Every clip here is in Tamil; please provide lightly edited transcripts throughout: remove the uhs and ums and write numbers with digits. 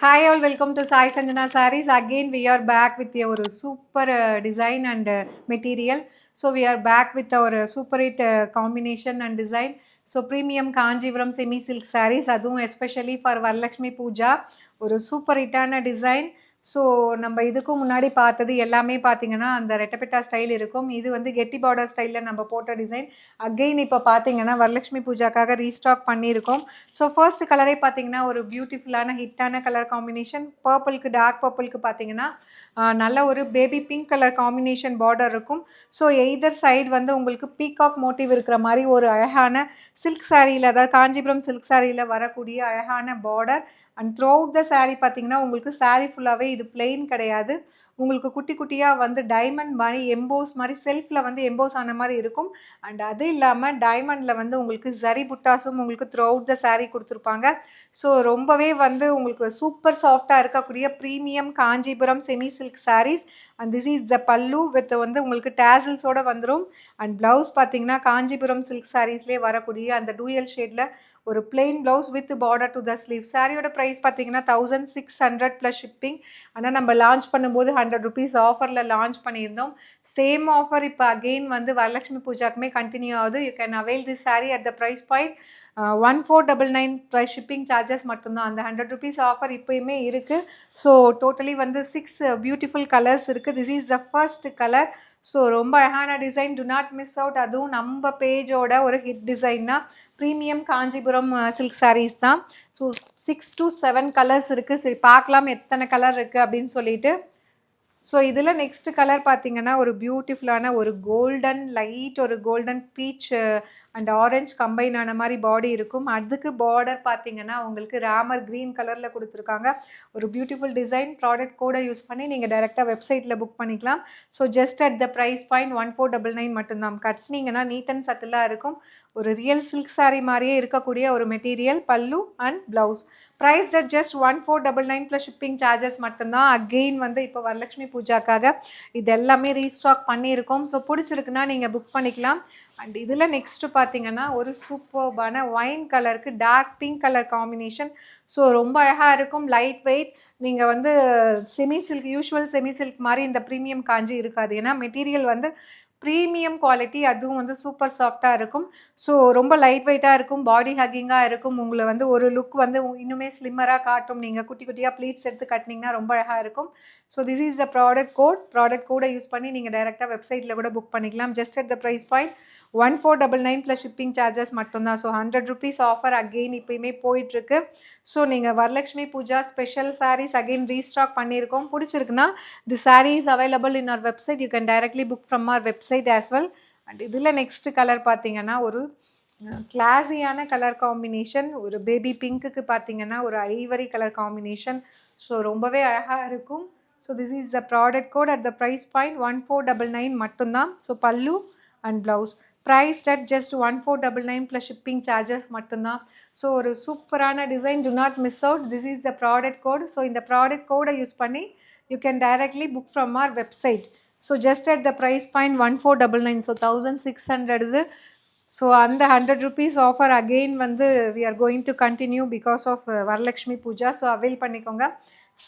Hi all, welcome to Sai Sanjana Sarees. Again, we are back with our super design and material. So we are back with our super hit combination and design. So premium Kanjivaram semi silk sarees, அதுவும் especially for Varalakshmi Puja, ஒரு சூப்பர் ஹிட்டான டிசைன். ஸோ நம்ம இதுக்கு முன்னாடி பார்த்தது எல்லாமே பார்த்தீங்கன்னா அந்த ரெட்டப்பெட்டா ஸ்டைல் இருக்கும். இது வந்து கெட்டி பார்டர் ஸ்டைலில் நம்ம போட்ட டிசைன். அகெயின் இப்போ பார்த்தீங்கன்னா வரலட்சுமி பூஜாக்காக ரீஸ்டாக் பண்ணியிருக்கோம். ஸோ ஃபர்ஸ்ட் கலரே பார்த்தீங்கன்னா ஒரு பியூட்டிஃபுல்லான ஹிட்டான கலர் காம்பினேஷன். பர்பிளுக்கு டார்க் பர்பிளுக்கு பார்த்தீங்கன்னா நல்ல ஒரு baby pink colour combination border இருக்கும். ஸோ எய்தர் சைடு வந்து உங்களுக்கு பீகாக் மோட்டிவ் இருக்கிற மாதிரி ஒரு அழகான சில்க் சாரியில், அதாவது காஞ்சிபுரம் சில்க் சாரியில் வரக்கூடிய அழகான border. And through out the sari பார்த்தீங்கன்னா உங்களுக்கு சாரீ ஃபுல்லாகவே இது பிளெயின் கிடையாது. உங்களுக்கு குட்டி குட்டியாக வந்து டைமண்ட் மாதிரி எம்போஸ் மாதிரி செல்ஃபில் வந்து எம்போஸ் ஆன மாதிரி இருக்கும். அண்ட் அது இல்லாமல் டைமண்டில் வந்து உங்களுக்கு ஜரி புட்டாஸும் உங்களுக்கு த்ரூ அவுட் த சாரீ கொடுத்துருப்பாங்க. ஸோ ரொம்பவே வந்து உங்களுக்கு சூப்பர் சாஃப்டாக இருக்கக்கூடிய premium Kanchipuram semi silk sarees. And this is the pallu with வந்து உங்களுக்கு டேசல்ஸோடு வந்துடும். அண்ட் ப்ளவுஸ் பார்த்தீங்கன்னா காஞ்சிபுரம் சில்க் சாரீஸ்லேயே வரக்கூடிய அந்த டூயல் ஷேடில் ஒரு plain blouse with border to the sleeve. சாரியோட ப்ரைஸ் பார்த்தீங்கன்னா 1600 ப்ளஸ் ஷிப்பிங். ஆனால் நம்ம லான்ச் பண்ணும்போது 100 ருபீஸ் ஆஃபரில் லான்ச் பண்ணியிருந்தோம். சேம் ஆஃபர் இப்போ அகெயின் வந்து வரலட்சுமி பூஜாக்குமே கண்டினியூ ஆகுது. You can avail this saree at the price point 1499 price shipping charges மட்டும்தான். அந்த 100 ருபீஸ் ஆஃபர் இப்போயுமே இருக்குது. ஸோ டோட்டலி வந்து 6 பியூட்டிஃபுல் கலர்ஸ் இருக்குது. This is the first colour. So ரொம்ப அழகான design, do not miss out. அதுவும் நம்ம பேஜோட ஒரு ஹிட் டிசைன்னா ப்ரீமியம் காஞ்சிபுரம் சில்க் சாரீஸ் தான். ஸோ 6 to 7 கலர்ஸ் இருக்குது. ஸோ பார்க்கலாம் எத்தனை கலர் இருக்குது அப்படின்னு சொல்லிட்டு. ஸோ இதில் நெக்ஸ்ட் கலர் பார்த்தீங்கன்னா ஒரு பியூட்டிஃபுல்லான ஒரு கோல்டன் லைட், ஒரு golden beach and orange combine ஆன மாதிரி பாடி இருக்கும். அதுக்கு பார்டர் பார்த்தீங்கன்னா உங்களுக்கு ராமர் க்ரீன் கலரில் கொடுத்துருக்காங்க. ஒரு பியூட்டிஃபுல் டிசைன். ப்ராடக்ட் கோடை யூஸ் பண்ணி நீங்கள் டைரெக்டாக வெப்சைட்டில் புக் பண்ணிக்கலாம். So just at the price point 1499 மட்டும்தான். கட்டினீங்கன்னா நீட் அண்ட் சட்டிலாக இருக்கும். ஒரு ரியல் சில்க் சாரீ மாதிரியே இருக்கக்கூடிய ஒரு மெட்டீரியல். பல்லு and blouse priced at just 1499 plus shipping charges மட்டும்தான். அகெயின் வந்து இப்போ வரலட்சுமி பூஜாக்காக இது எல்லாமே ரீஸ்டாக் பண்ணியிருக்கோம். ஸோ பிடிச்சிருக்குன்னா நீங்கள் புக் பண்ணிக்கலாம். அண்ட் இதில் நெக்ஸ்ட்டு பார்த்தீங்கன்னா ஒரு சூப்பர்பான ஒயின் கலருக்கு dark pink colour combination. So ரொம்ப அழகாக இருக்கும், லைட் வெயிட். நீங்கள் வந்து semi silk, usual semi silk மாதிரி இந்த ப்ரீமியம் காஞ்சி இருக்காது. ஏன்னா மெட்டீரியல் வந்து ப்ரீமியம் குவாலிட்டி, அதுவும் வந்து சூப்பர் சாஃப்டாக இருக்கும். ஸோ ரொம்ப லைட் வெயிட்டாக இருக்கும், பாடி ஹக்கிங்காக இருக்கும். உங்களை வந்து ஒரு லுக் வந்து இன்னுமே ஸ்லிம்மராக காட்டும். நீங்கள் குட்டி குட்டியாக ப்ளீட்ஸ் எடுத்து கட்டினீங்கன்னா ரொம்ப அழகாக இருக்கும். So this is the product கோடை யூஸ் பண்ணி நீங்கள் டைரெக்டாக வெப்சைட்டில் கூட புக் பண்ணிக்கலாம். Just at the price point 1499 plus shipping charges மட்டும்தான். ஸோ 100 ருபீஸ் ஆஃபர் அகெயின் இப்போயுமே போயிட்டுருக்கு. ஸோ நீங்கள் Varalakshmi puja special saris again restock பண்ணியிருக்கோம். பிடிச்சிருக்குன்னா the saree is available in our website. You can directly book from our website as well. And இதில் நெக்ஸ்ட் கலர் பார்த்தீங்கன்னா ஒரு கிளாஸியான கலர் காம்பினேஷன். ஒரு பேபி பிங்க்குக்கு பார்த்தீங்கன்னா ஒரு ஐவரி கலர் காம்பினேஷன். ஸோ ரொம்பவே அழகாக இருக்கும். So this is the product code at the price point 1499 மட்டும்தான். So pallu and blouse priced at just 1499 plus shipping charges மட்டும்தான். ஸோ ஒரு சூப்பரான design, do not miss out. This is the product code. So இந்த ப்ராடக்ட் கோடை யூஸ் பண்ணி you can directly book from our website. So just at the price point 1499. So 1600 இது. ஸோ அந்த 100 ருபீஸ் ஆஃபர் அகெயின் வந்து we are going to continue because of Varalakshmi Puja. So avail பண்ணிக்கோங்க.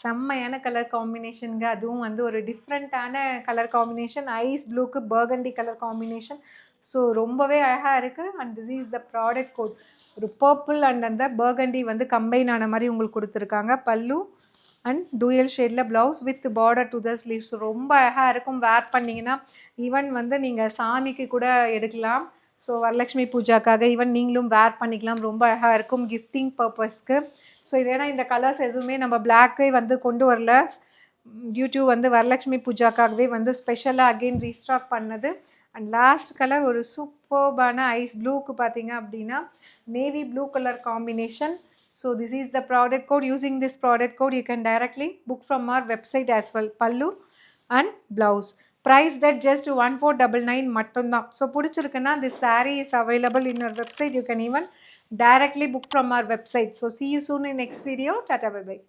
செம்மையான கலர் காம்பினேஷனுங்க. அதுவும் வந்து ஒரு டிஃப்ரெண்ட்டான கலர் காம்பினேஷன். ஐஸ் ப்ளூக்கு பர்கண்டி கலர் காம்பினேஷன். ஸோ ரொம்பவே அழகாக இருக்குது. And this is the product code. ஒரு பர்பிள் அண்ட் அந்த பர்கண்டி வந்து கம்பைன் ஆன மாதிரி உங்களுக்கு கொடுத்துருக்காங்க. பல்லு அண்ட் டூயல் ஷேடில் blouse with border to the sleeves. ரொம்ப அழகாக இருக்கும். வேர் பண்ணிங்கன்னா ஈவன் வந்து நீங்கள் சாமிக்கு கூட எடுக்கலாம். ஸோ வரலட்சுமி பூஜாக்காக ஈவன் நீங்களும் வேர் பண்ணிக்கலாம். ரொம்ப அழகாக இருக்கும் கிஃப்டிங் பர்பஸ்க்கு. ஸோ இது ஏன்னா இந்த கலர்ஸ் எதுவுமே நம்ம பிளாக்கே வந்து கொண்டு வரல, டியூ டு வந்து வரலட்சுமி பூஜாக்காகவே வந்து ஸ்பெஷலாக அகெயின் ரீஸ்டாக் பண்ணது. அண்ட் லாஸ்ட் கலர் ஒரு சூப்பர்பான ஐஸ் ப்ளூக்கு பார்த்தீங்க அப்படின்னா navy blue colour combination. So this is the product code. Using this product code you can directly book from our website as well. Pallu and blouse priced at just 1499 மட்டும்தான். ஸோ பிடிச்சிருக்குன்னா this saree is available in our website. You can even directly book from our website. So see you soon in next video. Tata, bye bye.